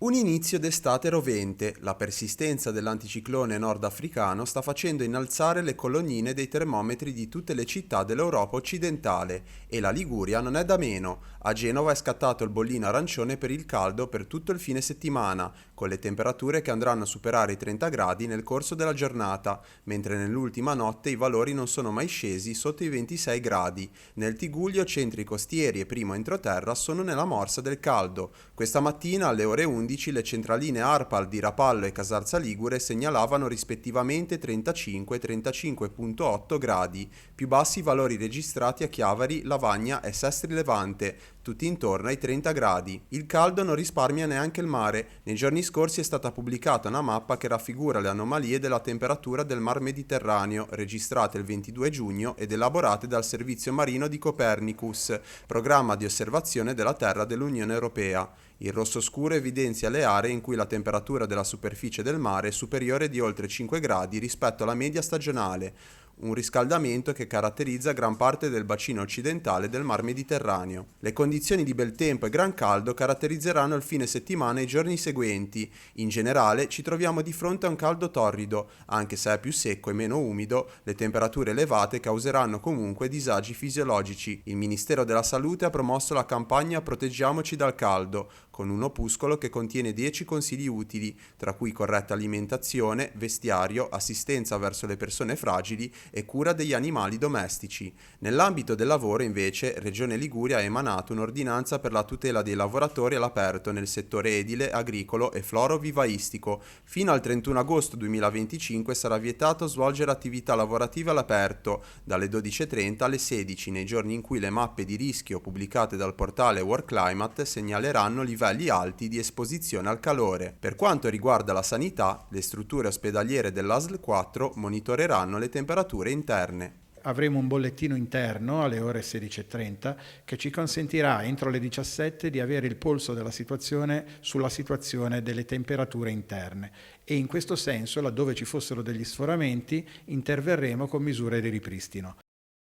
Un inizio d'estate rovente, la persistenza dell'anticiclone nordafricano sta facendo innalzare le colonnine dei termometri di tutte le città dell'Europa occidentale e la Liguria non è da meno. A Genova è scattato il bollino arancione per il caldo per tutto il fine settimana, con le temperature che andranno a superare i 30 gradi nel corso della giornata, mentre nell'ultima notte i valori non sono mai scesi sotto i 26 gradi. Nel Tigullio centri costieri e primo entroterra sono nella morsa del caldo. Questa mattina alle ore 11 le centraline ARPAL di Rapallo e Casarza Ligure segnalavano rispettivamente 35 e 35,8 gradi, più bassi i valori registrati a Chiavari, Lavagna e Sestri Levante, tutti intorno ai 30 gradi. Il caldo non risparmia neanche il mare. Nei giorni scorsi è stata pubblicata una mappa che raffigura le anomalie della temperatura del Mar Mediterraneo, registrate il 22 giugno ed elaborate dal Servizio Marino di Copernicus, programma di osservazione della Terra dell'Unione Europea. Il rosso scuro evidenzia le aree in cui la temperatura della superficie del mare è superiore di oltre 5 gradi rispetto alla media stagionale, un riscaldamento che caratterizza gran parte del bacino occidentale del Mar Mediterraneo. Le condizioni di bel tempo e gran caldo caratterizzeranno il fine settimana e i giorni seguenti. In generale ci troviamo di fronte a un caldo torrido, anche se è più secco e meno umido, le temperature elevate causeranno comunque disagi fisiologici. Il Ministero della Salute ha promosso la campagna Proteggiamoci dal caldo, con un opuscolo che contiene 10 consigli utili, tra cui corretta alimentazione, vestiario, assistenza verso le persone fragili e cura degli animali domestici. Nell'ambito del lavoro, invece, Regione Liguria ha emanato un'ordinanza per la tutela dei lavoratori all'aperto nel settore edile, agricolo e florovivaistico. Fino al 31 agosto 2025 sarà vietato svolgere attività lavorative all'aperto, dalle 12:30 alle 16, nei giorni in cui le mappe di rischio pubblicate dal portale WorkClimate segnaleranno livelli alti di esposizione al calore. Per quanto riguarda la sanità, le strutture ospedaliere dell'ASL 4 monitoreranno le temperature interne. Avremo un bollettino interno alle ore 16:30 che ci consentirà entro le 17 di avere il polso della situazione sulla situazione delle temperature interne e in questo senso, laddove ci fossero degli sforamenti, interverremo con misure di ripristino.